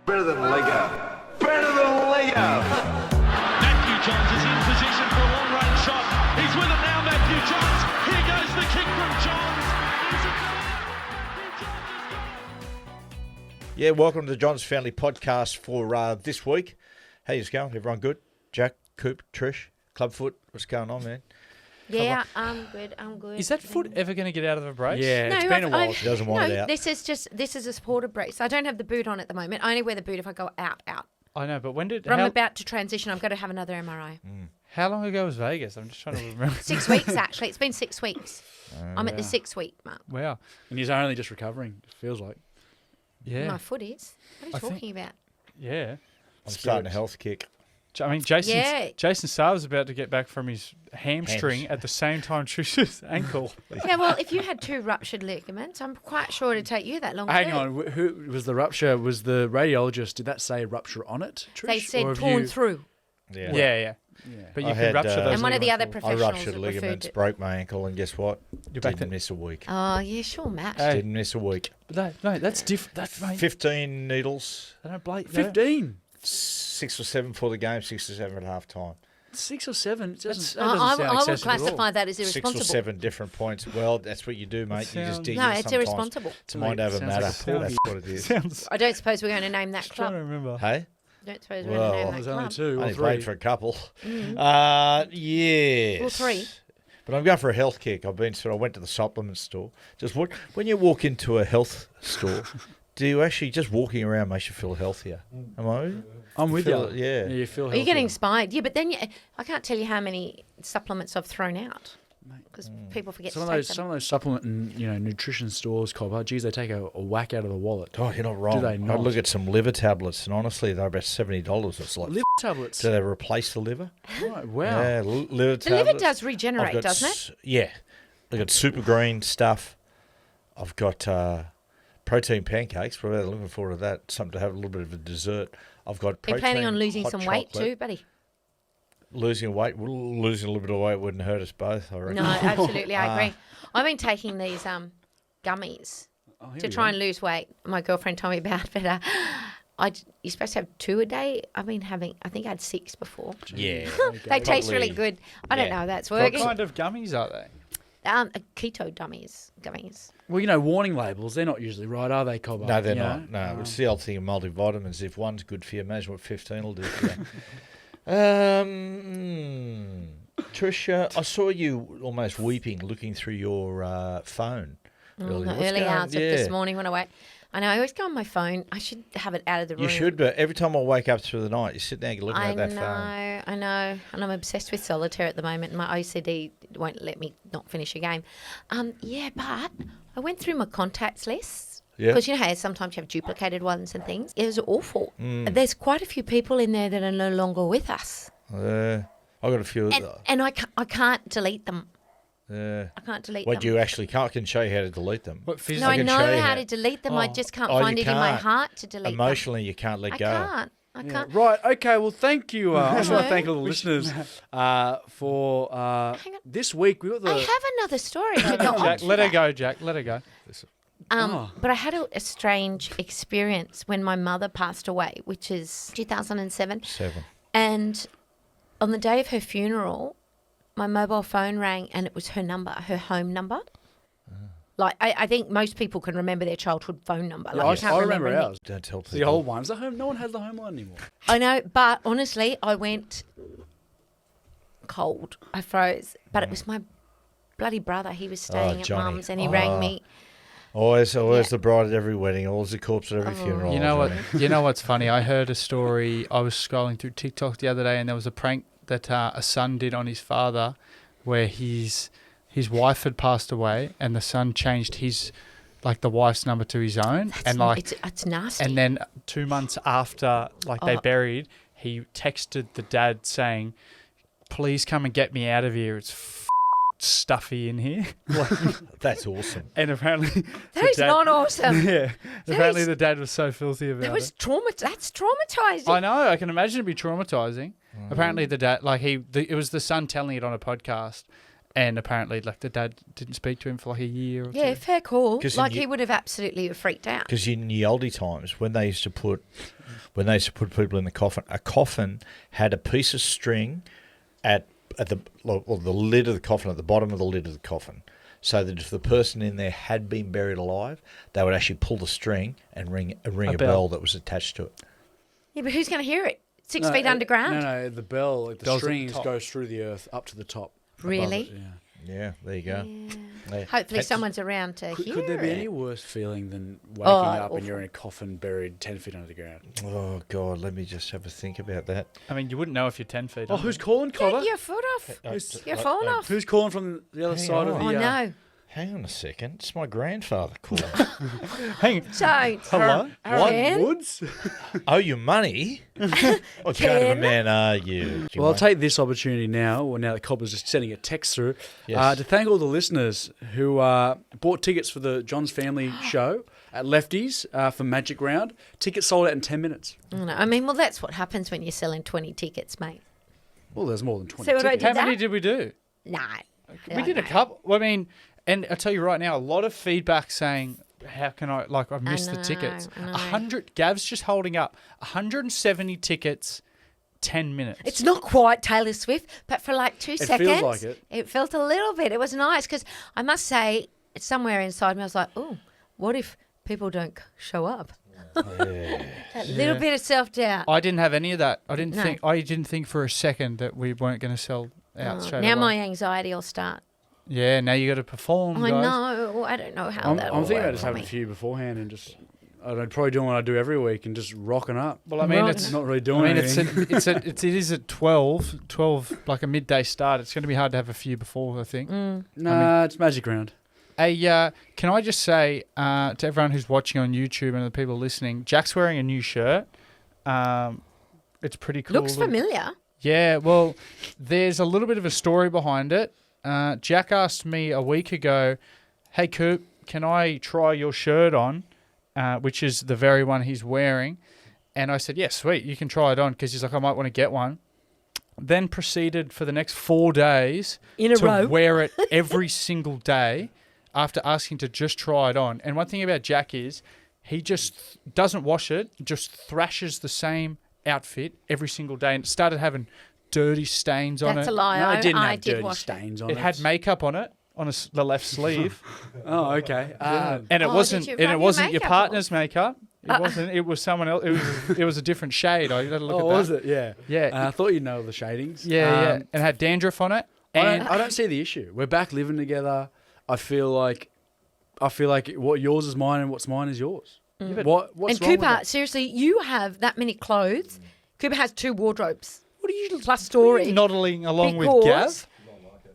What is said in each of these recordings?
Better than Lego. Better than Lego. Matthew Johns is in position for a long-range shot. He's with it now, Matthew Johns. Here goes the kick from Johns. Yeah, welcome to the Johns Family Podcast for this week. How you going? Everyone good? Jack, Coop, Trish, Clubfoot, what's going on, man? Yeah, I'm good. Is that foot ever going to get out of a brace? Yeah, it's been a while. She doesn't want it out. This is a supported brace. I don't have the boot on at the moment. I only wear the boot if I go out. I know, but when did... But I'm about to transition. I've got to have another MRI. How long ago was Vegas? I'm just trying to remember. 6 weeks, actually. It's been 6 weeks. I'm at the 6 week mark. Wow. And he's only just recovering, it feels like. Yeah. My foot is. What are you talking about? Yeah. I'm starting a health kick. I mean, Jason Saar's about to get back from his hamstring at the same time Trish's ankle. Yeah, well, if you had 2 ruptured ligaments, I'm quite sure it'd take you that long. Hang on, who was the rupture? Was the radiologist, did that say rupture on it, Trish? They said torn through. Yeah. But you can rupture those. And one of the other I professionals ruptured ligaments, broke my ankle, and guess what? Didn't miss a week. Oh, yeah, sure, Matt. Didn't miss a week. No, that's different. Mate, 15 needles. They don't blame 15? 6 or 7 for the game, 6 or 7 at half time. 6 or 7? That doesn't I sound would excessive classify at all. that as 6 irresponsible. or 7 different points. Well, that's what you do, mate. You just dig No, in it's sometimes irresponsible. to mind over Sounds matter. like a porgy. That's what it is. Sounds... I don't suppose we're going to name that I'm trying to club. remember. Hey? Don't suppose we're Well, going to name There's that only club. 2 I or only 3. played for a couple. Yes. Or 3. But I'm going for a health kick. I went to the supplement store. When you walk into a health store, do you actually just walking around makes you feel healthier? Am I? I'm with you. Yeah. You feel Are you healthier. getting inspired? Yeah, but then I can't tell you how many supplements I've thrown out because people forget Some to of take those, them. some of those supplement and nutrition stores, Cobber, geez, they take a whack out of the wallet. Oh, you're not wrong. Do they I not? look at some liver tablets, and honestly, they're about $70. It's like, Liver tablets. do they replace the liver? Right, wow. Yeah, liver tablets. The liver does I've regenerate, got doesn't it? Yeah. I've got super green stuff. I've got protein pancakes. We're looking forward to that. Something to have a little bit of a dessert. I've got Are you protein, planning on losing hot some weight chocolate. too, buddy? Losing weight, losing a little bit of weight wouldn't hurt us both, I reckon. No, absolutely, I agree. I've been taking these gummies Oh, here to we try go. and lose weight. My girlfriend told me about, but you're supposed to have 2 a day. I've been having, I think I had 6 before. Yeah. They taste really Probably, good. I don't yeah. know how that's What working. kind of gummies are they? Keto gummies. Well, warning labels, they're not usually right, are they, Cobber? No, they're You not. know? No, it's the old thing of multivitamins. If one's good for you, imagine what 15 will do for you. Trish, I saw you almost weeping looking through your phone earlier. The What's early going on? hours of Yeah. this morning when I wake. I know, I always go on my phone. I should have it out of the room. You should, but every time I wake up through the night, you sit there and looking I at that know, phone. I know. And I'm obsessed with solitaire at the moment. My OCD won't let me not finish a game. Yeah, but I went through my contacts list. Yeah. Because you know how sometimes you have duplicated ones and things. It was awful. Mm. There's quite a few people in there that are no longer with us. I've got a few. And I can't delete them. I can't delete What them. you actually can't, I can show you how to delete them. What No, physically? I can know show you how how- to delete them. I just can't Oh, you find it in my can't. heart to delete Emotionally, you can't let them. go. I can't. Right, okay, well, thank you. I just want to No. thank all the listeners for Hang on. this week. We got the... I have another story to go on Jack, to let her that. go, Jack. Let her go. But I had a strange experience when my mother passed away, which is 2007. 7. And on the day of her funeral, my mobile phone rang and it was her number, her home number. Like, I think most people can remember their childhood phone number. Like, I, I can't I remember any. ours. Don't tell people. The old ones. The home. No one has the home line anymore. I know, but honestly, I went cold. I froze. But it was my bloody brother. He was staying at Johnny. mum's and he rang me. Always Yeah. the bride at every wedding, always the corpse at every funeral. You know what? Johnny. You know what's funny? I heard a story. I was scrolling through TikTok the other day, and there was a prank that a son did on his father, where his wife had passed away, and the son changed the wife's number to his own, It's nasty. and then 2 months after they buried, he texted the dad saying, "Please come and get me out of here. It's stuffy in here." That's awesome. And apparently that is not awesome. Yeah. Apparently is- the dad was so filthy about That was it. That's traumatizing. I know. I can imagine it'd be traumatizing. Apparently the dad, it was the son telling it on a podcast, And apparently, like, the dad didn't speak to him for like a year or Yeah, two. fair call. 'Cause Like you- he would have absolutely freaked out. Because in the oldie times, when they used to put people in the coffin, a coffin had a piece of string at the lid of the coffin, at the bottom of the lid of the coffin, so that if the person in there had been buried alive, they would actually pull the string and ring a bell that was attached to it. Yeah, but who's going to hear it? 6 No, feet underground? No, the bell, like the Goes at the strings top. goes through the earth up to the top. above Really? it, yeah. Yeah, there you go. Yeah. Hopefully someone's around to hear Could there be it. any worse feeling than waking Oh, up awful. and you're in a coffin buried 10 feet under the ground? Oh God, let me just have a think about that. I mean, you wouldn't know if you're 10 feet. Oh, under. who's calling, Cover? Get your foot off. You're falling off. Who's calling from the other Hang side of on. the... Oh, no. Hang on a second, it's my grandfather calling. Hang. So, Hello? Ken? Woods? Owe you money? What kind of a Ken? man are you? Well, I'll take this opportunity now that Cobber's just sending a text through, Yes. to thank all the listeners who bought tickets for the John's Family show at Lefties for Magic Round. Tickets sold out in 10 minutes. No, I mean, well, that's what happens when you're selling 20 tickets, mate. Well, there's more than 20 See what I tickets. did How many that? did we do? No. We did a couple. I mean, and I'll tell you right now, a lot of feedback saying, how can I've missed the tickets. I know. 100, Gav's just holding up 170 tickets, 10 minutes. It's not quite Taylor Swift, but for like 2 seconds, feels like it. It felt a little bit. It was nice because I must say, somewhere inside me, I was like, oh, what if people don't show up? That little bit of self-doubt. I didn't have any of that. I didn't No. think for a second that we weren't going to sell out straight Now away. my anxiety will start. Yeah, now you got to perform, I guys. know. I don't know how I'm that thinking about work just for having me. a few beforehand and just... I don't know, probably doing what I do every week and just rocking up. Well, I mean, Right. it's Not really I doing mean, anything. it is at 12, like a midday start. It's going to be hard to have a few before, I think. Nah, it's Magic Round. Hey, can I just say to everyone who's watching on YouTube and the people listening, Jack's wearing a new shirt. It's pretty cool. Looks familiar. Yeah, well, there's a little bit of a story behind it. Jack asked me a week ago, hey, Coop, can I try your shirt on, which is the very one he's wearing? And I said, yeah, sweet, you can try it on, because he's like, I might want to get one. Then proceeded for the next 4 days In a to row. wear it every single day after asking to just try it on. And one thing about Jack is he just doesn't wash it, just thrashes the same outfit every single day, and it started having dirty stains on That's it. a lie. No, I it didn't have did dirty wash it. stains on It it. had makeup on it, on the left sleeve, Oh, okay. and it Oh, wasn't. did you And rub it your wasn't your makeup partner's makeup. It wasn't. It was someone else. It was a different shade. I had to look Oh, at that. was it? Yeah. Yeah. I thought you'd know the shadings. Yeah, and it had dandruff on it. And I don't see the issue. We're back living together. I feel like what yours is mine and what's mine is yours. What's And wrong with Cooper, that? seriously, you have that many clothes. Cooper has 2 wardrobes. what are you Plus story. noddling along with Because Gav?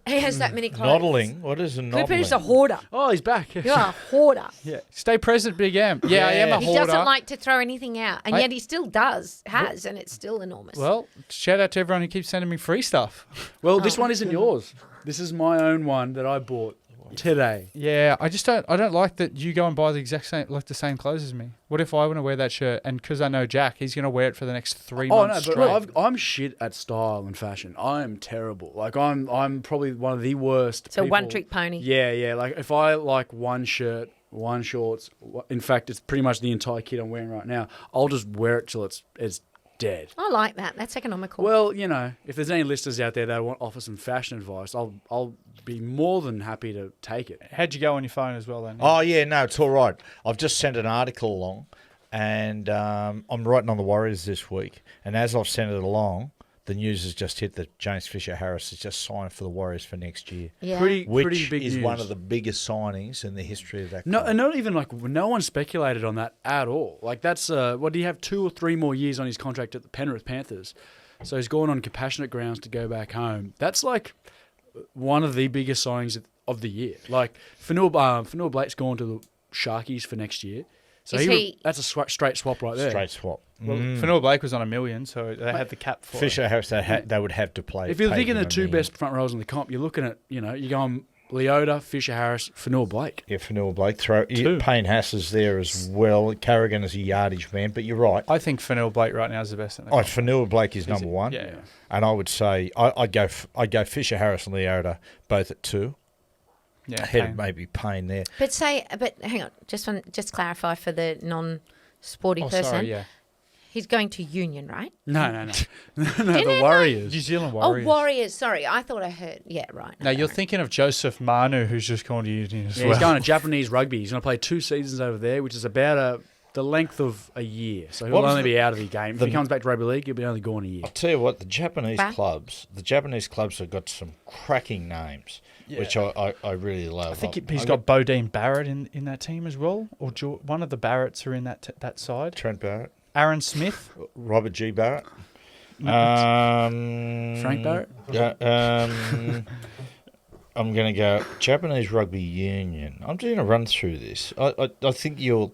He has that many clothes. Noddling? What is a noddling? Cooper is a hoarder. Oh, he's back. You're a hoarder. Yeah, stay present, Big M. Yeah, I am a He hoarder. doesn't like to throw anything out, and I- yet he still has, and it's still enormous. Well, shout out to everyone who keeps sending me free stuff. Well, this one isn't yours. This is my own one that I bought today. Yeah, I don't like that you go and buy the exact same, like the same clothes as me. What if I want to wear that shirt, and because I know Jack, he's going to wear it for the next 3 Oh no, months but straight. I'm shit at style and fashion. I'm terrible. Like I'm probably one of the worst. so people. one-trick pony. Yeah. Like if I like one shirt, one shorts, in fact, it's pretty much the entire kit I'm wearing right now. I'll just wear it till it's dead. I like that. That's economical. Well, if there's any listeners out there that want to offer some fashion advice, I'll be more than happy to take it. How'd you go on your phone as well then? Oh, yeah, no, it's all right. I've just sent an article along, and I'm writing on the Warriors this week. And as I've sent it along, the news has just hit that James Fisher-Harris has just signed for the Warriors for next year, yeah. Pretty which big is news. one of the biggest signings in the history of that No, club. and not even no one speculated on that at all. Like that's what do you have 2 or 3 more years on his contract at the Penrith Panthers? So he's gone on compassionate grounds to go back home. That's like one of the biggest signings of the year. Like Fanua Blake's gone to the Sharkies for next year. So that's a straight swap right there. Straight swap. Well, Fanua Blake was on $1 million, so they had the cap for it. Fisher-Harris, they would have to play. If you're pay thinking him the $1 2 million. best front rows in the comp, you're looking at, you're going Leota, Fisher-Harris, Fanua-Blake. Yeah, Fanua Blake. Two. Payne Haas is there as well. Carrigan is a yardage man, but you're right. I think Fanua Blake right now is the best in the comp. Fanua Blake is number one. Yeah. And I would say I'd go Fisher, Harris, and Leota both at 2. Yeah. Ahead of Payne. maybe Payne there. But hang on, just clarify for the non-sporty Oh, person. sorry, yeah. He's going to Union, right? No, the Warriors. New Zealand Warriors. Oh, Warriors. Sorry, I thought I heard. Yeah, right. No, you're thinking of Joseph Manu, who's just gone to Union as Yeah, well. he's going to Japanese rugby. He's going to play 2 seasons over there, which is about the length of a year. So he'll What was only the- be out of the game. If he comes back to rugby league, he'll be only gone a year. I'll tell you what, the Japanese Right. clubs have got some cracking names, which I really love. I think he's got Bodine Barrett in that team as well, or one of the Barretts are in that side. Trent Barrett, Aaron Smith. Robert G. Barrett, Frank Barrett? I'm going to go Japanese Rugby Union. I'm doing a run through this. I think you'll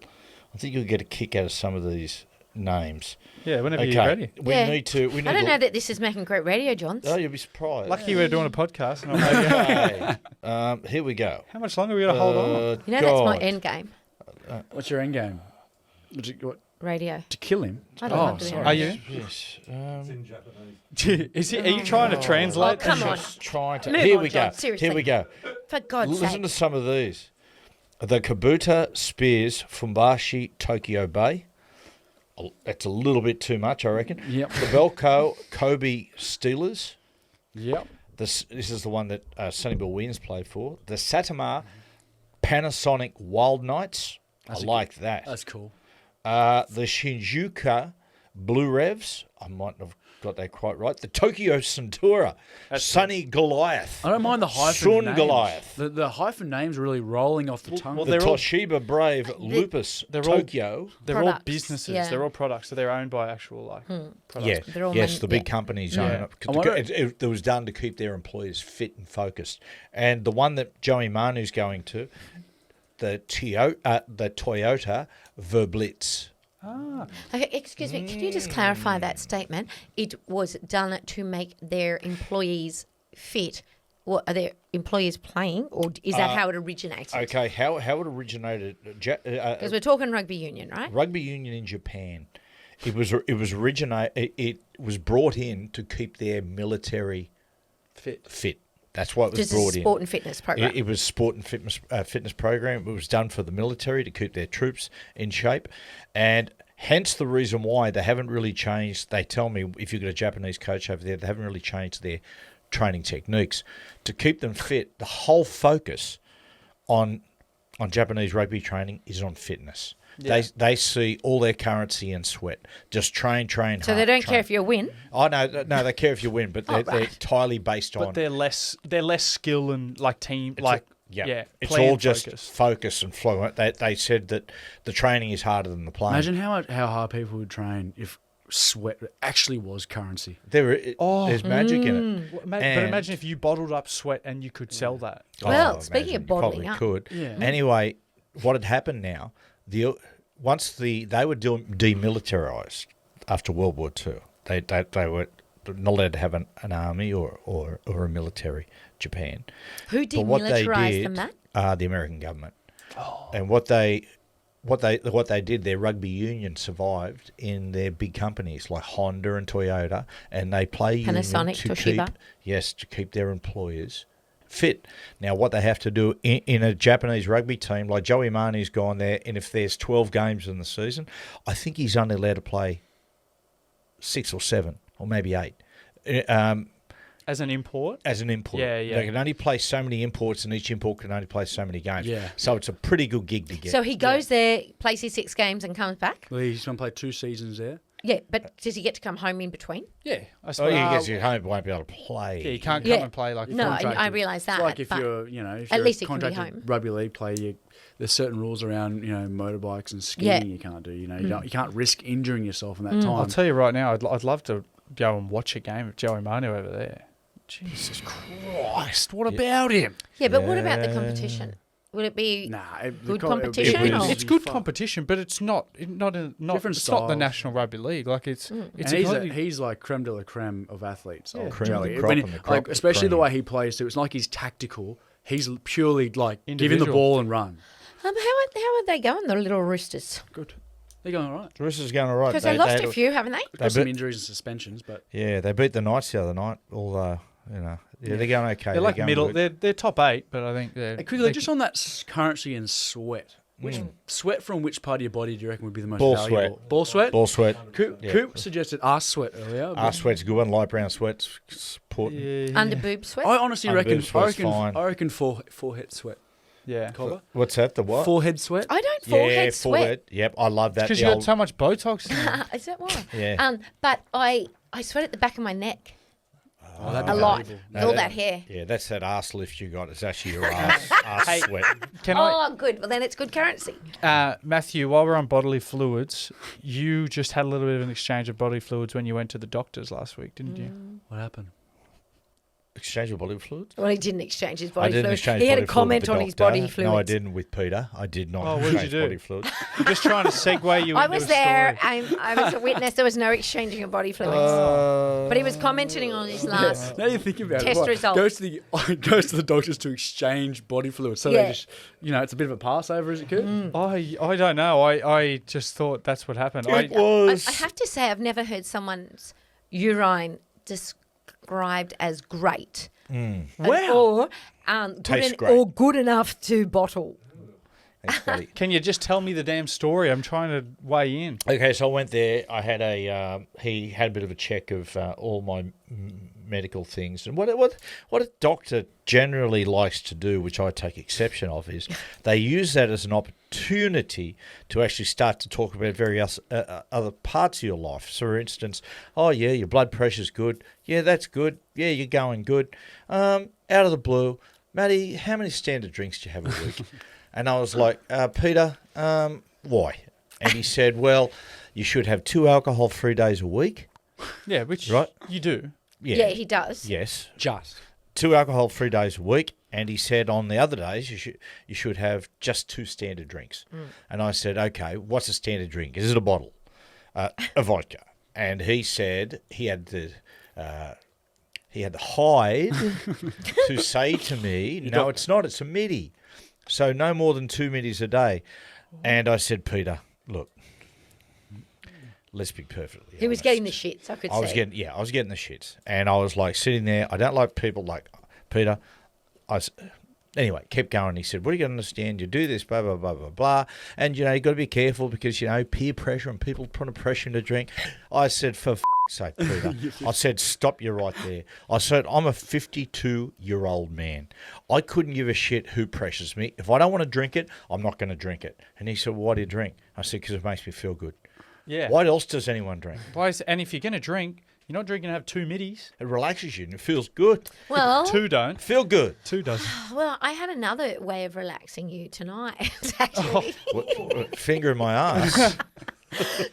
get a kick out of some of these names. Yeah, whenever you're ready. We Yeah. need to. I don't know that this is making great radio, Johns. Oh, you'll be surprised. Lucky we're doing a podcast. And I'm Okay. Here we go. how much longer are we going to hold on? You know that's my end game. What's your end game? Radio. To kill him? I don't Oh, love doing sorry. Are you? Yes. Are you trying to translate? Oh, come on. Just trying to. Move Here on, we John, go. seriously. Here we go. For God's Listen sake. to some of these. The Kabuta Spears Fumbashi Tokyo Bay. That's a little bit too much, I reckon. Yep. The Belco Kobe Steelers. Yep. This is the one that Sonny Bill Williams played for. The Satama Panasonic Wild Knights. I like that. That's cool. The Shinjuku Blue Revs. I might not have got that quite right. The Tokyo Centura. Sunny Goliath. I don't mind the hyphen Sun names. Goliath. The hyphen names are really rolling off the tongue. well, The they're all- Toshiba Brave Lupus they're all- Tokyo. They're all Products, businesses. yeah. They're all products, so they're owned by actual products. Yeah, They're all yes, the big yeah. companies Yeah. own it. I wonder- It was done to keep their employees fit and focused. And the one that Joey Manu's going to, the Toyota Verblitz. Okay, excuse me, can you just clarify that statement? It was done to make their employees fit. What are their employees playing, or is that how it originated? Okay, how it originated? Because we're talking rugby union, right? Rugby union in Japan. It was brought in to keep their military fit. That's why it was Just brought a in. sport and fitness program. It was sport and fitness program. It was done for the military to keep their troops in shape, and hence the reason why they haven't really changed. They tell me if you've got a Japanese coach over there, they haven't really changed their training techniques to keep them fit. The whole focus on Japanese rugby training is on fitness. Yeah. They see all their currency in sweat. Just train so hard. they don't care train. if you win. Oh no, they care if you win, but they're right. entirely based on. But they're less skill and like team It's plan all just focus. focus and flow. They said that the training is harder than the playing. Imagine how hard people would train if sweat actually was currency. There's magic in it. But And- imagine if you bottled up sweat and you could sell that. Well, Oh, speaking imagine, of bottling you up. probably could. Yeah. Anyway, what had happened now? They were demilitarized after World War II. They were not allowed to have an army or a military. Japan. Who But what they demilitarised did, them, Matt? the American government. And what they did, their rugby union survived in their big companies like Honda and Toyota, and they play union Panasonic, to Toshiba. keep their employers fit. Now, what they have to do in a Japanese rugby team, like Joey Manu's gone there, and if there's 12 games in the season, I think he's only allowed to play 6 or 7 or maybe 8. As an import? As an import. Yeah. They can only play so many imports, and each import can only play so many games. Yeah. So it's a pretty good gig to get. So he goes there, plays his 6 games, and comes back. Well, he's going to play 2 seasons there. Yeah, but does he get to come home in between? Yeah. I Oh, suppose. you guess you home won't be able to play. Yeah, you can't Yeah. come and play like No, I contracted. realise that. It's like if but you're, if at you're least a he can be contracted home. rugby league player, there's certain rules around, motorbikes and skiing Yeah. you can't do. You can't risk injuring yourself in that I'll time. tell you right now, I'd love to go and watch a game of Joey Manu over there. Jesus Christ, what about him? Yeah, but what about the competition? Would it be good competition? it was- It's good competition, but it's not Different it's not the styles. National Rugby League. Like it's And a he's, completely- he's like creme de la creme of athletes. Yeah. Of Creme of the jelly. crop When and the like, crop of especially the cream. way he plays too. It's not like he's tactical. He's purely like give him the Individual. ball and run. How are they going, the little Roosters? Good. They're going all right. The Roosters going all right. Because they lost a few, haven't they? Got some beat- injuries and suspensions, but Yeah, they beat the Knights the other night. Although they're going okay. They're like going middle. good. They're top 8, but I think they're quickly just on that currency and sweat. Which Hmm. sweat from which part of your body do you reckon would be the most Ball valuable? sweat. Ball sweat. Ball sweat. Coop suggested arse sweat earlier. Arse sweat's a good one. Light brown sweat's important. Under boob sweat? I honestly Under reckon. boob sweat's fine. I reckon forehead sweat. Yeah. Collar. What's that? The what? Forehead sweat. I don't forehead sweat. forehead. Yep, I love that. Because The you got old- so much Botox in there. Is that why? Yeah. But I sweat at the back of my neck Oh, that'd a be lot. valuable. No, All that hair. Yeah, that's that arse lift you got. It's actually your arse sweat. Can I, Oh, good. Well, then it's good currency. Matthew, while we're on bodily fluids, you just had a little bit of an exchange of bodily fluids when you went to the doctors last week, didn't you? What happened? Exchange of body fluids? Well, he didn't exchange his I body didn't fluids. exchange He had body a fluid comment with the on his doctor. body fluids. No, I didn't with Peter. I did not Oh, what did you exchange do? body fluids. I'm just trying to segue you I into was a there. story. I was a witness. There was no exchanging of body fluids. but he was commenting on his last. Now you think about Test it, right, result. goes to the doctors to exchange body fluids. So Yeah. they just, it's a bit of a Passover, is it, Kurt? I don't know. I just thought that's what happened. It I was. have to say, I've never heard someone's urine described as great. Or Tastes great. good enough to bottle. Thanks, buddy. Can you just tell me the damn story? I'm trying to weigh in. Okay, so I went there. I had he had a bit of a check of all my medical things, and what a doctor generally likes to do, which I take exception of, is they use that as an opportunity to actually start to talk about various other parts of your life. So, for instance, oh yeah, your blood pressure's good. Yeah, that's good. Yeah, you're going good. Out of the blue, Matty, how many standard drinks do you have a week? And I was like, Peter, why? And he said, well, you should have 2 alcohol-free days a week. Yeah, which Right. you do. Yeah, he does. Yes. Just. 2 alcohol-free days a week. And he said on the other days you should have just 2 standard drinks. And I said, okay, what's a standard drink? Is it a bottle? A vodka. And he said he had the hide to say to me, no, it's not. It's a midi. So no more than 2 middies a day. And I said, Peter, look, let's be perfectly He was honest. getting the shits, I could I was see. getting the shits. And I was like sitting there. I don't like people like Peter. Anyway, kept going. He said, what are you going to understand? You do this, blah, blah, blah, blah, blah. And, you got to be careful because, peer pressure and people trying to pressure him to drink. I said, for sake, Peter. I said, stop you right there. I said, I'm a 52-year-old man. I couldn't give a shit who pressures me. If I don't want to drink it, I'm not going to drink it. And he said, well, why do you drink? I said, because it makes me feel good. Yeah. What else does anyone drink? And if you're going to drink, you're not drinking to have 2 middies. It relaxes you and it feels good. Well, 2 don't. Feel good. 2 doesn't. well, I had another way of relaxing you tonight, actually. Finger in my ass.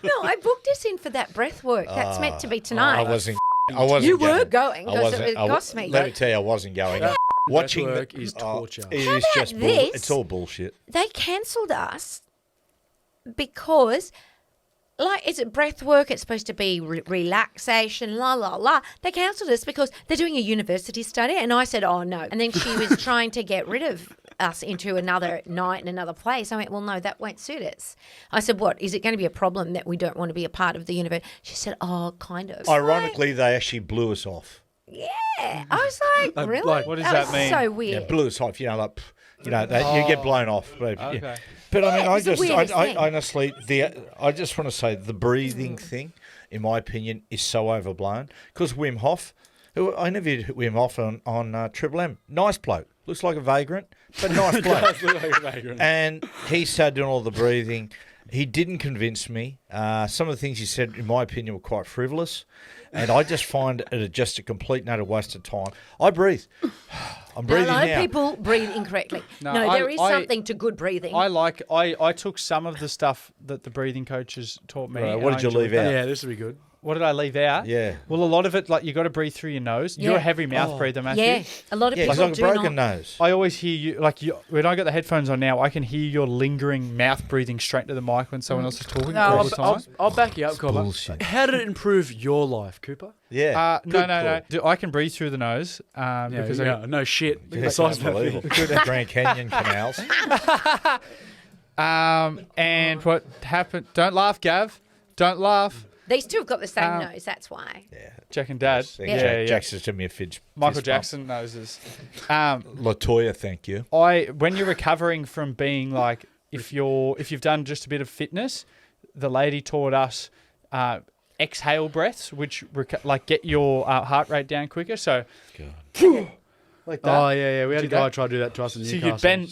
No, I booked us in for that breath work. That's meant to be tonight. I wasn't going. You were going I because wasn't. it cost me. Let me tell you, I wasn't going. Watching work the, is torture. It How is about just this? It's all bullshit. They cancelled us because, is it breath work? It's supposed to be relaxation, la, la, la. They cancelled us because they're doing a university study. And I said, oh, no. And then she was trying to get rid of us into another night in another place. I went, well, no, that won't suit us. I said, what? Is it going to be a problem that we don't want to be a part of the university? She said, oh, kind of. Ironically, they actually blew us off. Yeah. I was like, really? like, what does that that mean? was so Yeah, weird. blew us off. You get blown off. But, Okay. But I mean, Yeah, I it's the just, weirdest I thing. honestly, I just want to say the breathing thing, in my opinion, is so overblown. Because Wim Hof, I interviewed Wim Hof on Triple M. Nice bloke. Looks like a vagrant, but nice bloke. And he started doing all the breathing. He didn't convince me. Some of the things he said, in my opinion, were quite frivolous. And I just find it just a complete and utter waste of time. I breathe. I'm Now, a breathing lot now. of people breathe incorrectly. No, No, there is I- something to good breathing. I took some of the stuff that the breathing coaches taught me. Right, and what I did you enjoyed leave that. out? Yeah, this would be good. What did I leave out? Yeah. Well, a lot of it, like, you got to breathe through your nose. You're a Yeah. heavy mouth breather, Matthew. Yeah, a lot of Yeah, people he's like a do broken not. nose. I always hear you, like, when I got the headphones on now, I can hear your lingering mouth breathing straight to the mic when someone else is talking all the time. I'll back you up, Cooper. bullshit. How did it improve your life, Cooper? Yeah. No. I can breathe through the nose because No shit. Yeah, The size of that unbelievable. thing. Good Grand Canyon canals. and what happened? Don't laugh, Gav. Don't laugh. These two have got the same nose, that's why. Yeah. Jack and Dad. Yeah. Jack's just giving me a fidge. Michael fist Jackson noses. bump. Latoya, thank you. When you're recovering from being like, if you've done just a bit of fitness, the lady taught us exhale breaths, which get your heart rate down quicker. So, like that. Oh, yeah. We had a guy try to do that to us in So Newcastle.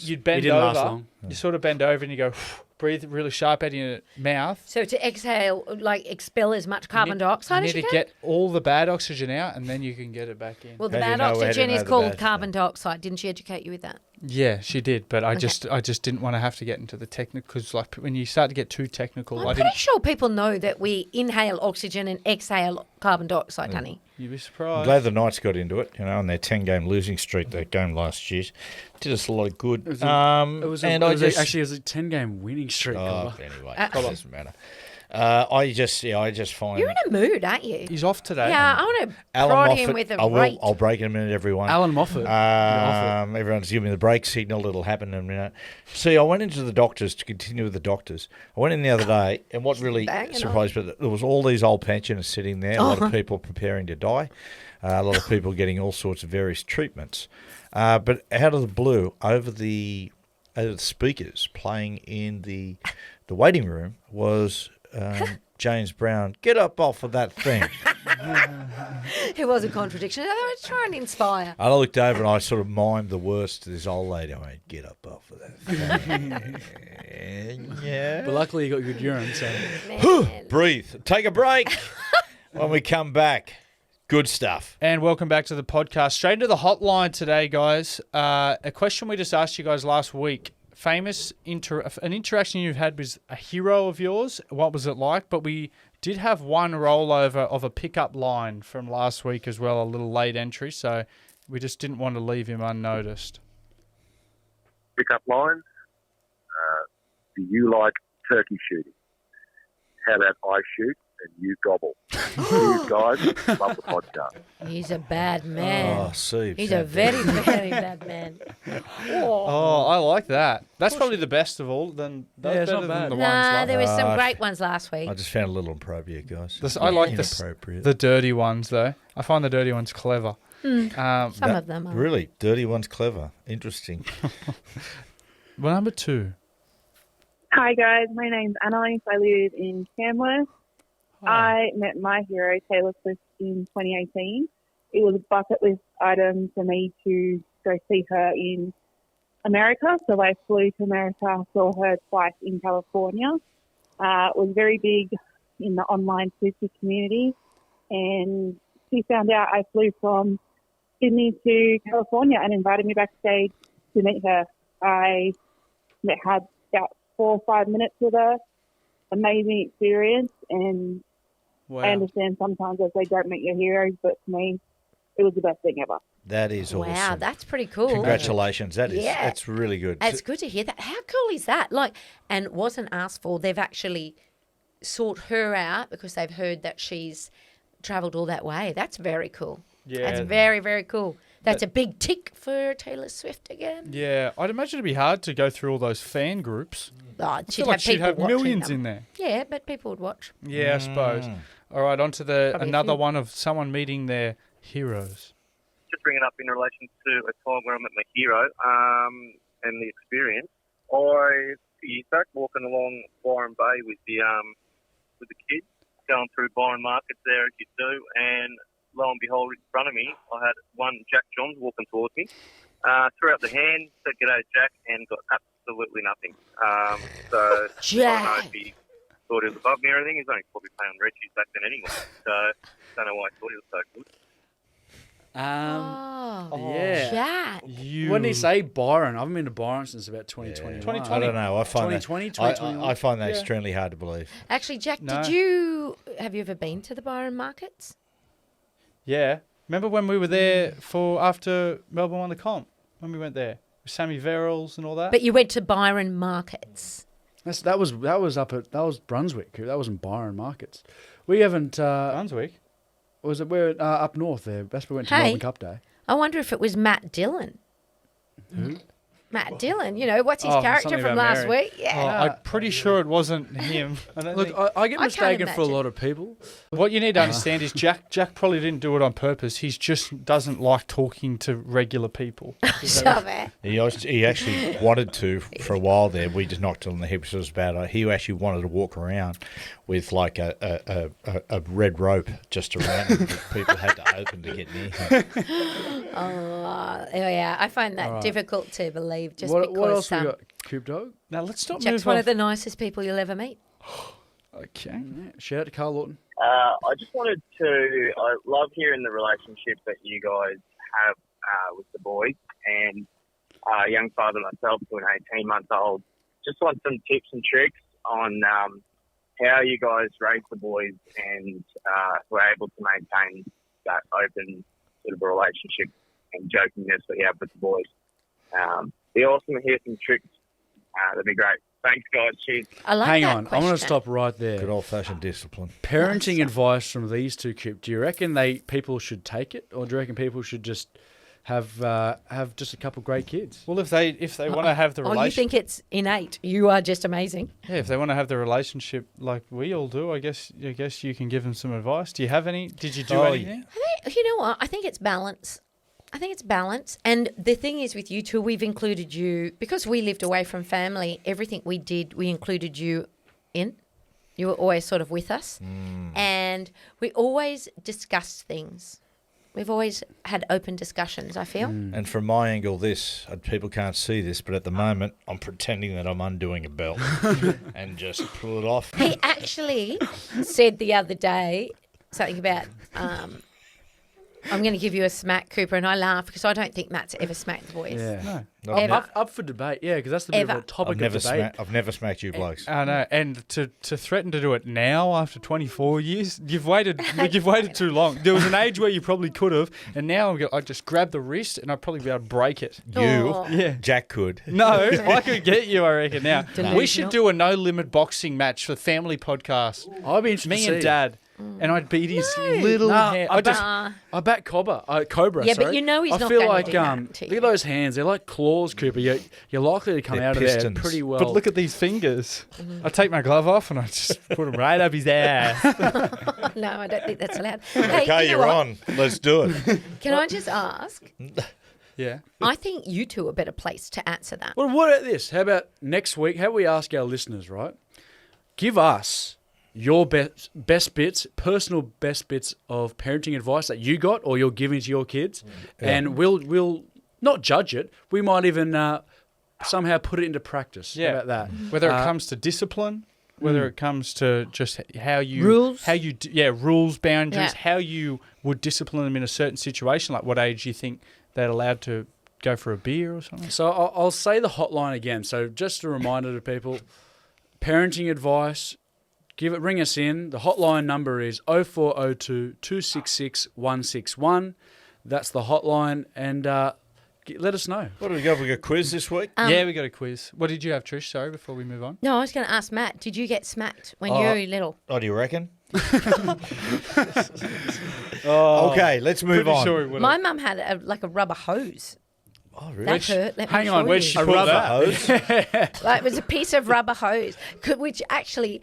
you'd bend It didn't last over. long. You sort of bend over and you go, breathe really sharp out of your mouth. So to exhale, like expel as much carbon dioxide You as need you to can? get all the bad oxygen out, and then you can get it back in. Well, the How do you bad know- how do you oxygen know is the called bad carbon dioxide. Didn't she educate you with that? Yeah, she did, but I just didn't want to have to get into the technical, because like when you start to get too technical, I I'm didn't. pretty sure people know that we inhale oxygen and exhale carbon dioxide, honey. You'd be I'm surprised. glad the Knights got into it, on their 10-game losing streak, that game last year. Did us a lot of good. It was actually, a 10-game winning streak. Oh, Cooper. anyway, it doesn't matter. I just find You're in a mood, aren't you? He's off today. Yeah, I want to Alan prod Moffat. him with a I will. rate. I'll break in a minute, everyone. Alan Moffat. Everyone's giving me the break signal. It'll happen in a minute. See, I went into the doctors to continue with the doctors. I went in the other day, and what really Banging surprised me, there was all these old pensioners sitting there, a lot of people preparing to die, a lot of people getting all sorts of various treatments. But out of the blue, over the speakers playing in the waiting room was James Brown. Get up off of that thing. It was a contradiction. They were trying to inspire. I looked over and I sort of mimed the worst to this old lady. I went, get up off of that thing. Yeah. But luckily you got good urine, so... Man. Breathe. Take a break. When we come back, good stuff. And welcome back to the podcast. Straight into the hotline today, guys. A question we just asked you guys last week. An interaction you've had with a hero of yours. What was it like? But we did have one rollover of a pickup line from last week as well, a little late entry. So we just didn't want to leave him unnoticed. Pickup lines. Do you like turkey shooting? How about I shoot and you gobble? You guys love the podcast. He's a bad man. Oh, see. He's a very, very bad man. Oh, I like that. That's probably the best of all. That's it's better not than bad. the ones Nah, last. there was some great ones last week. I just found a little inappropriate, guys. I like Inappropriate. the dirty ones, though. I find the dirty ones clever. Some of them are. Really? Dirty one's clever. Interesting. Well, number 2. Hi guys, my name's Annalise. I live in Tamworth. I met my hero Taylor Swift in 2018. It was a bucket list item for me to go see her in America, so I flew to America, saw her twice in California. It was very big in the online Swiftie community, and she found out I flew from Sydney to California and invited me backstage to meet her. I had about 4 or 5 minutes with her. Amazing experience, and Wow. I understand sometimes if they don't meet your heroes, but for me, it was the best thing ever. That is awesome. Wow, that's pretty cool. Congratulations. That's really good. It's good to hear that. How cool is that? And it wasn't asked for. They've actually sought her out because they've heard that she's travelled all that way. That's very cool. Yeah. That's very, very cool. That's a big tick for Taylor Swift again. Yeah, I'd imagine it'd be hard to go through all those fan groups. Oh, I she'd feel have like she'd people have watching millions them. in there. Yeah, but people would watch. Yeah, I suppose. All right, on to Probably a another few. one of someone meeting their heroes. Just bringing up in relation to a time where I met my hero and the experience. I years back walking along Byron Bay with the kids, going through Byron Market there as you do, and lo and behold, in front of me, I had one Jack Johns walking towards me. Threw out the hand, said g'day Jack, and got absolutely nothing. So Jack. I don't know if he thought he was above me or anything. He's only probably playing Reggies back then anyway. So don't know why I thought he was so good. Yeah. Jack. When did he say Byron? I haven't been to Byron since about 2021. 2020. I don't know. I find 2020, that 2021. I find that extremely hard to believe. Actually, Jack, No. have you ever been to the Byron markets? Yeah. Remember when we were there after Melbourne won the comp? When we went there with Sammy Verrills and all that? But you went to Byron markets. That was Brunswick. That wasn't Byron Markets. We haven't. Brunswick. Was it where up north there? That's where we went to Hey. Melbourne Cup Day. I wonder if it was Matt Dillon. Who? Matt Dillon, what's his Oh, character something from about last Mary. week? Yeah. Oh, I'm pretty sure it wasn't him. I don't Look, think- I get I can't mistaken for a imagine. lot of people. What you need to understand is Jack probably didn't do it on purpose. He just doesn't like talking to regular people. Stop it. He actually wanted to for a while there. We just knocked it on the head, which was about it. He actually wanted to walk around with like a red rope just around him that people had to open to get near him. Yeah, I find that difficult to believe just What because else we got? Coop Dog? Now let's stop Jack's moving one on. of the nicest people you'll ever meet. Okay. Yeah. Shout out to Carl Lawton. I just wanted to. I love hearing the relationship that you guys have with the boys, and a young father myself to an 18-month-old. Just want some tips and tricks on how you guys raise the boys and were able to maintain that open sort of a relationship and jokingness that you have with the boys. Be awesome to hear some tricks. That'd be great. Thanks, guys. Cheers. I like Hang that on, question. I'm going to stop right there. Good old-fashioned discipline. Parenting advice from these two, Coop. Do you reckon people should take it, or do you reckon people should just have just a couple great kids? Well, if they want to have the Oh, you relationship, think it's innate? You are just amazing. yeah, if they want to have the relationship like we all do, I guess you can give them some advice. Do you have any? Did you do anything? You know what? I think it's balance. And the thing is with you two, we've included you, because we lived away from family, everything we did, we included you in. You were always sort of with us. And we always discussed things. We've always had open discussions, I feel. And from my angle, people can't see this, but at the moment, I'm pretending that I'm undoing a belt and just pull it off. He actually said the other day something about, I'm going to give you a smack, Cooper, and I laugh because I don't think Matt's ever smacked the boys. Yeah. No. Ever. Up for debate, yeah, because that's the bit of Ever. a topic of debate. I've never smacked you blokes. I know, and to threaten to do it now after 24 years, you've waited too long. There was an age where you probably could have, and now I just grab the wrist and I'd probably be able to break it. You, Oh. Yeah. Jack could. No, I could get you, I reckon, now. We Delusional. should do a no-limit boxing match for the family podcast. I'd be interested Me to and see. Dad. And I'd beat his little Nah, hand. I back Cobra. Yeah, sorry. but you know he's I not feel gonna like do that to look you. at those hands. They're like claws, Cooper. You're likely to come They're out of there pistons. pretty well. But look at these fingers. I take my glove off and I just put them right up his ass. No, I don't think that's allowed. Hey, Okay, you know you're what? on. Let's do it. Can I just ask? Yeah. I think you two are better placed to answer that. Well, what about this? How about next week? How about we ask our listeners, right? Give us your best bits, personal best bits of parenting advice that you got or you're giving to your kids, and we'll not judge it. We might even somehow put it into practice. Yeah. How about that? Whether it comes to discipline, whether it comes to just how you Rules? rules, boundaries, Yeah. how you would discipline them in a certain situation, like what age you think they're allowed to go for a beer or something. So I'll say the hotline again. So just a reminder to people, parenting advice, ring us in. The hotline number is 0402 266 161. That's the hotline, and let us know. What do we got? We got a quiz this week? Yeah, we got a quiz. What did you have, Trish? Sorry, before we move on. No, I was going to ask Matt, did you get smacked when you were little? Oh, do you reckon? Okay, let's move Pretty on. sure we would have. My mum had a rubber hose. Oh, really? That hurt. Let me Hang on, assure where'd you. she A put rubber that? hose? Like, it was a piece of rubber hose, which actually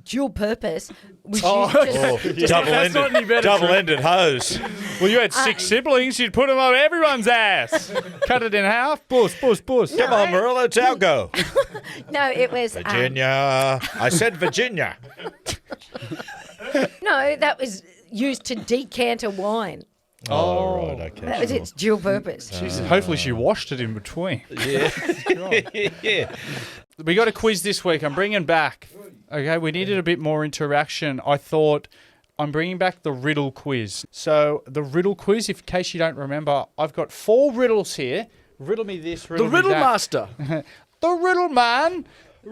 dual purpose was used Oh, double-ended. double-ended hose. Well, you had 6 siblings. You'd put them on everyone's ass. Cut it in half. Puss. Come on, Marilla, it's our go. No, it was Virginia. I said Virginia. no, that was used to decanter wine. Oh, right, okay. That was its dual purpose. Hopefully she washed it in between. Yeah. We got a quiz this week. I'm bringing back. Okay, we needed a bit more interaction. I thought I'm bringing back the riddle quiz. So the riddle quiz, in case you don't remember, I've got 4 riddles here. Riddle me this, riddle The me Riddle that. Master. The riddle man.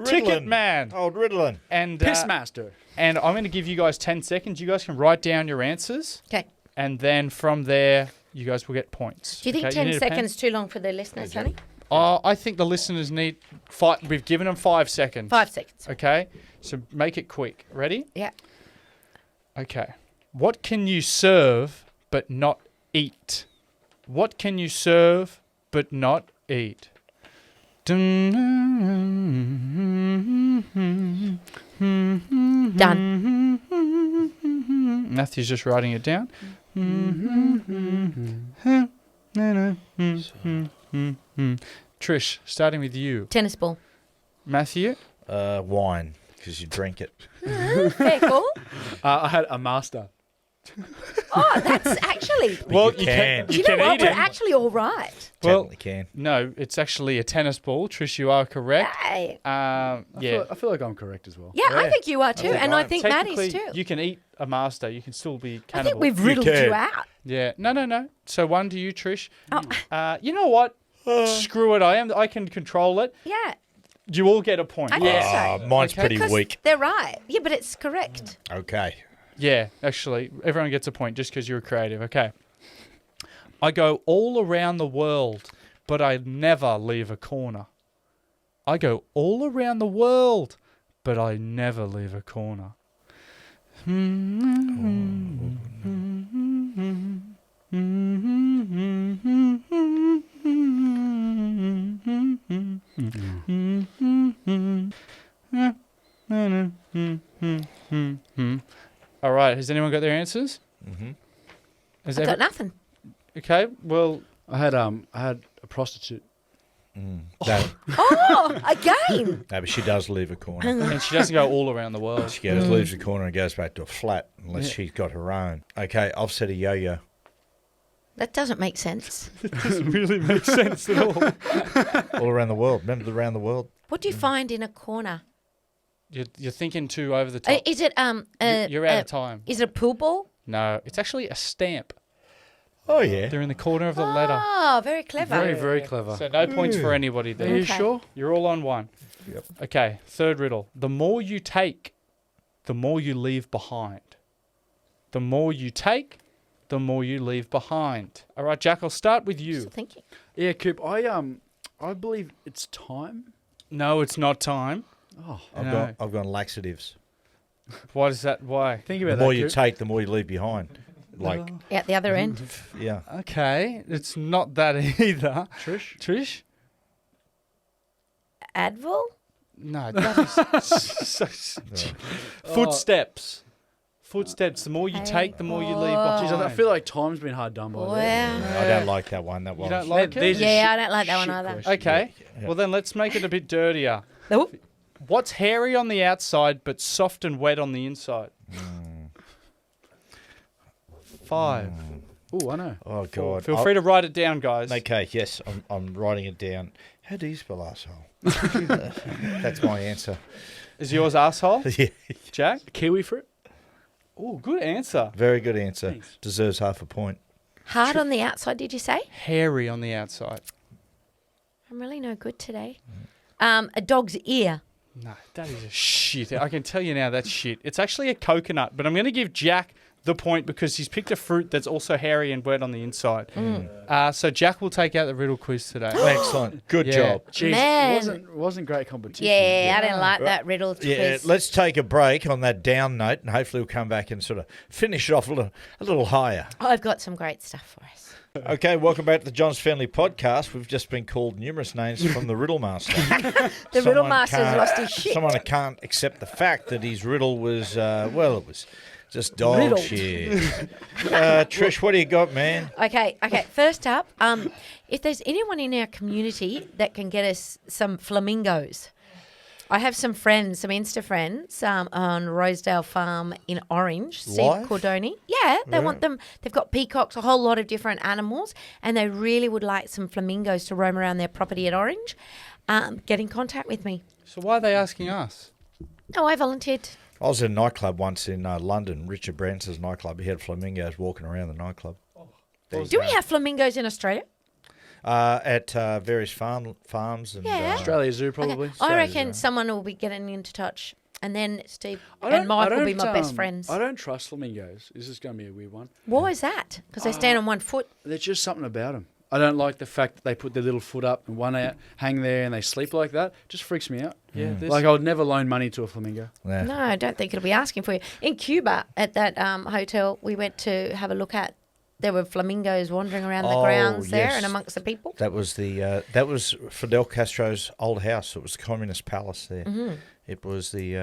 Ticket Riddlin'. man. Old Riddlin'. And Piss Master. And I'm going to give you guys 10 seconds. You guys can write down your answers. Okay. And then from there, you guys will get points. Do you think Okay, 10 need a pen? seconds too long for the listeners, honey? I think the listeners need... We've given them 5 seconds. 5 seconds. Okay? So make it quick. Ready? Yeah. Okay. What can you serve but not eat? What can you serve but not eat? Done. Matthew's just writing it down. Trish, starting with you. Tennis ball. Matthew? Wine, because you drink it. Very cool. I had a master. Oh, that's actually... Well, you can. You know what? eat We're it. actually all right. Well, Technically can. No, it's actually a tennis ball. Trish, you are correct. Hey. I Yeah. feel like I'm correct as well. Yeah, I think you are too. think And I I am. think Maddie's Technically, too. you can eat a master. You can still be I cannibal. think we've riddled can. you out. Yeah. No. So 1 to you, Trish. Oh, You know what? Screw it. I can control it. yeah. You all get a point. I think so. Mine's Okay. pretty Because weak. they're right. Yeah, but it's correct. Okay. Yeah, actually, everyone gets a point just because you're creative. Okay. I go all around the world, but I never leave a corner. I go all around the world, but I never leave a corner. All right, has anyone got their answers? Mm-hmm. Has I've got nothing. Okay, well, I had a prostitute. No, Oh, again. but she does leave a corner. and she doesn't go all around the world. She goes, leaves the corner and goes back to a flat unless she's got her own. Okay, I've said a yo-yo. That doesn't make sense. Doesn't really make sense at all. All around the world. Remember the around the world? What do you find in a corner? You're thinking too over the top. Is it You're out of time. Is it a pool ball? No, it's actually a stamp. Oh, yeah. They're in the corner of the letter. Oh, very clever. Very, very clever. So no points for anybody Are there. you Okay. sure? You're all on 1. Yep. Okay, third riddle. The more you take, the more you leave behind. The more you take, the more you leave behind. All right, Jack, I'll start with you. Still thinking. Yeah, Coop. I believe it's time. No, it's not time. Oh, No. I've gone laxatives. Why is that? Why? think The about more that. you Coop. take, the more you leave behind. Like, At the other end. yeah. Okay, it's not that either. Trish. Trish? Advil? No, that is footsteps. Footsteps. The more you take, the more you leave behind. Jeez, I feel like time's been hard done by Wow. I don't like that one. That You was. don't like it? These are Yeah, shit- I don't like that one shit either. questions. Okay. Yeah. Well, then let's make it a bit dirtier. Oh, What's hairy on the outside but soft and wet on the inside? 5. Ooh, I know. Oh, God. Feel free to write it down, guys. Okay, yes, I'm writing it down. How do you spell arsehole? That's my answer. Is yours asshole, Yeah. Jack? Kiwi fruit. Oh, good answer. Very good answer. Thanks. Deserves half a point. hard on the outside, did you say? Hairy on the outside. I'm really no good today. A dog's ear. No, that is a shit. I can tell you now that's shit. It's actually a coconut, but I'm going to give Jack the point because he's picked a fruit that's also hairy and wet on the inside. So Jack will take out the riddle quiz today. Excellent. Good Yeah. job. Jeez, Man. it wasn't great competition. Yeah, I didn't like that riddle Yeah, quiz. let's take a break on that down note, and hopefully we'll come back and sort of finish it off a little higher. I've got some great stuff for us. Okay, welcome back to the John's Family Podcast. We've just been called numerous names from the Riddle Master. The Riddle Someone Master's can't- lost his shit. Someone can't accept the fact that his riddle was, it was just dog Riddled. shit. Trish, what do you got, man? Okay. First up, if there's anyone in our community that can get us some flamingos, I have some friends, some Insta friends on Rosedale Farm in Orange, Steve Live? Cordoni. Yeah, they want them. They've got peacocks, a whole lot of different animals, and they really would like some flamingos to roam around their property at Orange. Get in contact with me. So why are they asking us? Oh, I volunteered. I was in a nightclub once in London, Richard Branson's nightclub. He had flamingos walking around the nightclub. Do we have flamingos in Australia? At various farms. And, Yeah. Australia Zoo, probably. Okay. I reckon someone will be getting into touch. And then Steve I don't- and Mike I will be don't, my best friends. I don't trust flamingos. This is going to be a weird one. Why is that? Because they stand on one foot. There's just something about them. I don't like the fact that they put their little foot up and one out, hang there, and they sleep like that. Just freaks me out. Yeah, Like I would never loan money to a flamingo. Yeah. No, I don't think it'll be asking for you. In Cuba, at that hotel we went to have a look at, there were flamingos wandering around the grounds there yes. and amongst the people. That was that was Fidel Castro's old house. It was the Communist Palace there. Mm-hmm. It was the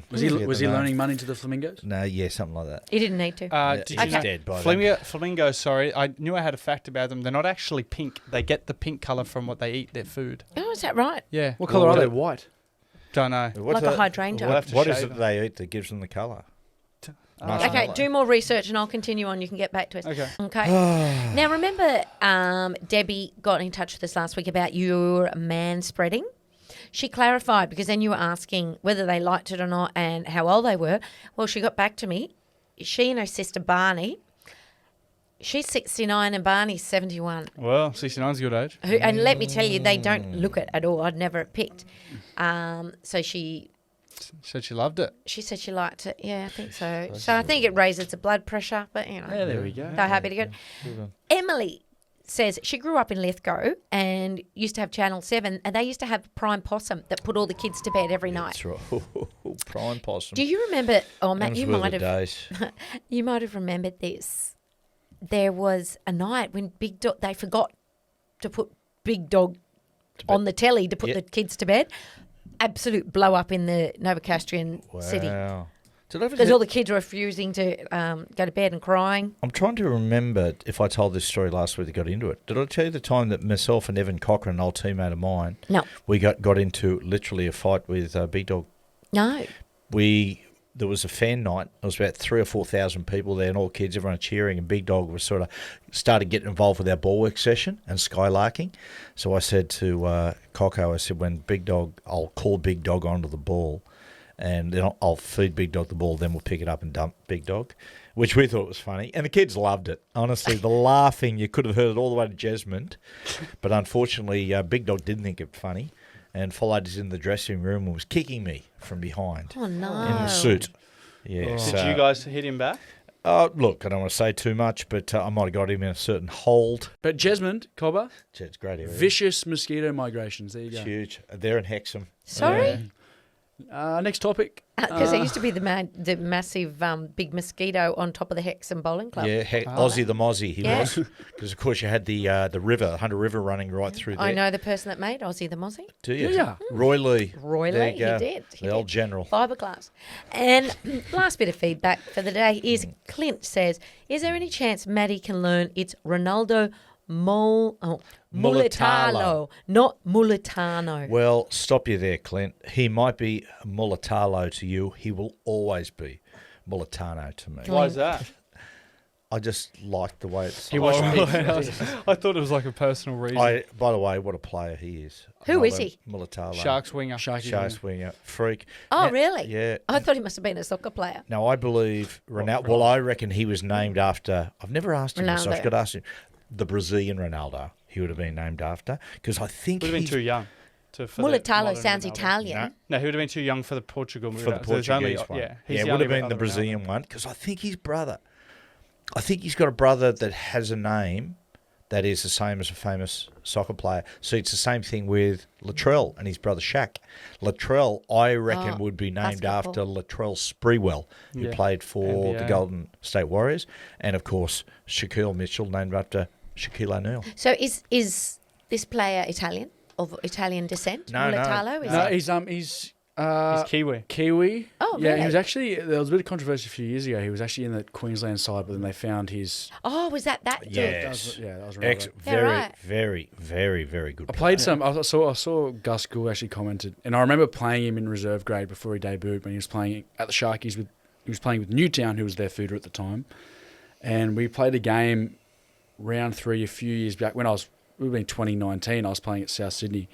Was he loaning money to the flamingos? No, yeah, something like that. He didn't need to. Did you He's know, dead by then. flamingos, sorry, I knew I had a fact about them. They're not actually pink. They get the pink colour from what they eat, their food. Oh, is that right? Yeah. What colour are they? White. Don't know. What's Like a that- hydrangea. We'll have to What is shave it they eat that gives them the colour? Okay, Marshmallow. do more research and I'll continue on. You can get back to us. Okay. Okay. Now, remember Debbie got in touch with us last week about your manspreading? She clarified because then you were asking whether they liked it or not and how old they were. Well, she got back to me. She and her sister Barney, she's 69 and Barney's 71. Well, 69's a good age. And let me tell you, they don't look it at all. I'd never picked. So she Said she loved it. said she liked it. Yeah, I think so. So I think it raises the blood pressure, but you know. Yeah, there we go. They're happy to go. Emily says she grew up in Lithgow and used to have Channel 7 and they used to have Prime Possum that put all the kids to bed every night. That's right. Prime possum. Do you remember, Matt, Those you were might the have days. you might have remembered this. There was a night when Big Dog, they forgot to put Big Dog on the telly to put Yep. the kids to bed. Absolute blow up in the Novocastrian city. Wow. Did I ever Because tell- all the kids were refusing to go to bed and crying. I'm trying to remember if I told this story last week that got into it. Did I tell you the time that myself and Evan Cochran, an old teammate of mine, No. we got into literally a fight with Big Dog? No. There was a fan night. There was about 3,000 or 4,000 people there, and all kids, everyone cheering. And Big Dog was sort of started getting involved with our ball work session and skylarking. So I said to Coco, I said, when Big Dog, I'll call Big Dog onto the ball, and then I'll feed Big Dog the ball. Then we'll pick it up and dump Big Dog, which we thought was funny, and the kids loved it. Honestly, the laughing, you could have heard it all the way to Jesmond, but unfortunately, Big Dog didn't think it funny. And followed us in the dressing room and was kicking me from behind Oh, no. in the suit. Yeah. Did so- you guys hit him back? look, I don't want to say too much, but I might have got him in a certain hold. But Jesmond, Cobber, It's a great area. vicious mosquito migrations. There you It's go. huge. They're in Hexham. Sorry? Next topic. Because there used to be the massive big mosquito on top of the Hexham Bowling Club. Yeah, Aussie the Mozzie he Yeah. was. Because, of course, you had the river, Hunter River running right through there. I know the person that made Aussie the Mozzie. Do you? Yeah. Roy Lee. Roy There Lee, you go. he did. The old general. Fiberglass. And last bit of feedback for the day is Clint says, is there any chance Matty can learn it's Ronaldo Mulatalo, not Mulatano? Well, stop you there, Clint. He might be Mulatalo to you. He will always be Mulatano to me. Why is that? I just like the way it's. He watched I thought it was like a personal reason. By the way, what a player he is. Who is he? Mulatalo. Sharks winger. Sharks winger. Freak. Oh, Now- really? Yeah. I thought he must have been a soccer player. No, I believe Ronaldo. Well, I reckon he was named after. I've never asked him this. So Ronaldo. I should ask him. The Brazilian Ronaldo. He would have been named after because I think Would have been he's too young. For the Mulatalo modern sounds Ronaldo. Italian. No, he would have been too young for the Portugal. for the Ronaldo. So there's only- Portuguese one. Yeah, Yeah, he's it the would have only been the other Brazilian Ronaldo. one because I think his brother. I think he's got a brother that has a name that is the same as a famous soccer player. So it's the same thing with Latrell and his brother Shaq. Latrell, I reckon, would be named basketball. after Latrell Sprewell, who Yeah. played for the NBA. Golden State Warriors, and of course Shaquille Mitchell, named after Shaquille O'Neal. So is this player Italian, of Italian descent? No, no. Mulatalo? Is No, it? he's He's Kiwi. Kiwi. Oh, yeah. really? He was actually there was a bit of controversy a few years ago. He was actually in the Queensland side, but then they found his. Oh, was that? Yes. That was Ex- Ronaldo. very, right. very, very, very good. I played some. I saw Gus Gould actually commented, and I remember playing him in reserve grade before he debuted when he was playing at the Sharkies with. He was playing with Newtown, who was their feeder at the time, and we played a game, round 3, a few years back when we were in 2019. I was playing at South Sydney,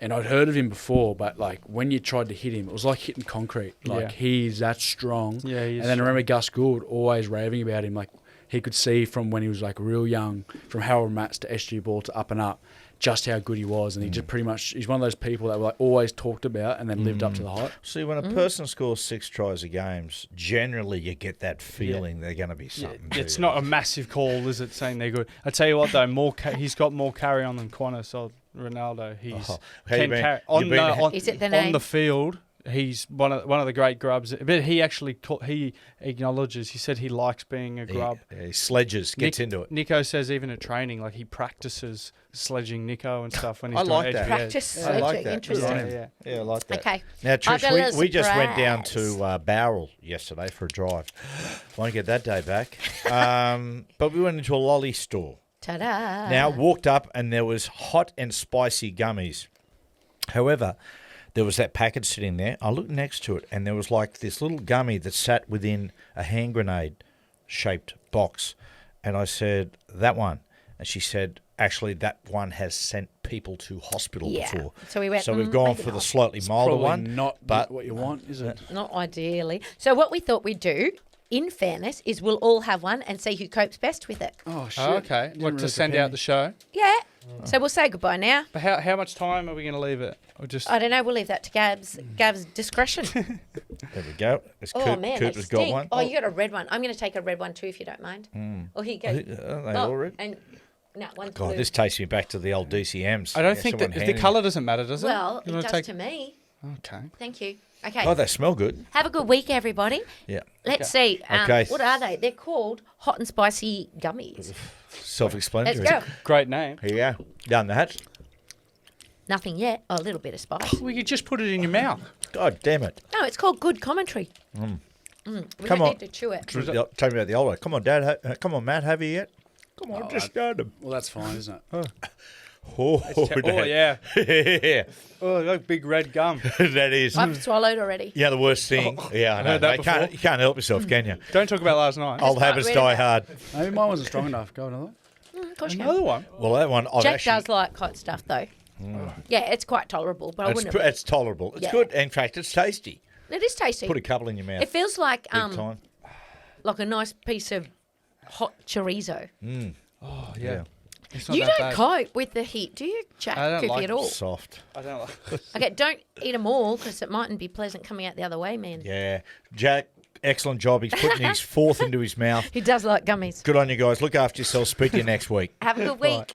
And I'd heard of him before, but like when you tried to hit him, it was like hitting concrete. Like he's that strong. Yeah, he is And then I strong. remember Gus Gould always raving about him. Like he could see from when he was like real young, from Harold Matts to SG Ball to up and up, just how good he was. And he just pretty much, he's one of those people that were like always talked about and then lived up to the hype. See, when a person scores 6 tries a game, generally you get that feeling they're going to be something. It's to not a massive call, is it, saying they're good? I tell you what, though, he's got more carry on than Qantas or Ronaldo. He's Oh, how you 10 been- carry you been- on, Is it the on name? the field. He's one of the great grubs. But he actually he acknowledges. He said he likes being a grub. He sledges, gets into it. Nico says even at training, like he practices sledging Nico and stuff when he's I doing like that. HBS. Practice I like sledging. that. Interesting. Yeah. Yeah, I like that. Okay. Now, I got a Trish, little we just went down surprise. to Bowral yesterday for a drive. Won't get that day back. But we went into a lolly store. Ta-da. Now, walked up and there was hot and spicy gummies. However, there was that packet sitting there. I looked next to it and there was like this little gummy that sat within a hand grenade shaped box. And I said, that one. And she said, actually, that one has sent people to hospital Yeah. before. So we went, So we've gone maybe for the not. slightly milder Probably one. not but what you want, is it? Not ideally. So what we thought we'd do, in fairness, is we'll all have one and see who copes best with it. Oh, shit. Oh, okay. Didn't What, really to send prepare out me. the show? Yeah. So we'll say goodbye now. But how much time are we going to leave it? Or just I don't know. We'll leave that to Gab's discretion. there we go. It's Oh, man, they Cooper's got stink. one. Oh, you got a red one. I'm going to take a red one too, if you don't mind. Oh, here you go. Are they all red? And no, one's God, blue. this takes me back to the old DCMs. I don't Yeah, think that someone the handing- colour doesn't matter, does it? Well, You it wanna does take- to me. Okay. Thank you. Okay. Oh, they smell good. Have a good week, everybody. Yeah. Let's see. Okay. What are they? They're called hot and spicy gummies. Self-explanatory. Let's go. Great name. Here you go. Done that. Nothing yet. Oh, a little bit of spice. We could just put it in your mouth. God damn it. No, it's called good commentary. We Come don't on. need to chew it. Tell me about the old one. Come on, Dad. Come on, Matt. Have you yet? Come on, just start them. Well, that's fine, isn't it? Oh, Oh, yeah. yeah. Oh, like big red gum. That is. I've swallowed already. Yeah, the worst thing. Yeah, I know. heard that You can't, you can't help yourself, can you? Don't talk about last night. Old habits read die about- hard. Maybe mine wasn't strong enough. Go another one. Of course you can. Another one. Well, that one I've Jack actually. does like hot stuff, though. Yeah, it's quite tolerable, but I wouldn't have... It's tolerable. It's Yeah. good. In fact, it's tasty. It is tasty. Put a couple in your mouth. It feels like Big time. like a nice piece of hot chorizo. Oh, yeah. It's not You that don't bad. cope with the heat, do you, Jack? I don't Coopy, like at all? Soft. I don't like Okay, don't eat them all because it mightn't be pleasant coming out the other way, man. Yeah. Jack, excellent job. He's putting his fourth into his mouth. He does like gummies. Good on you guys. Look after yourselves. Speak to you next week. Have a good week.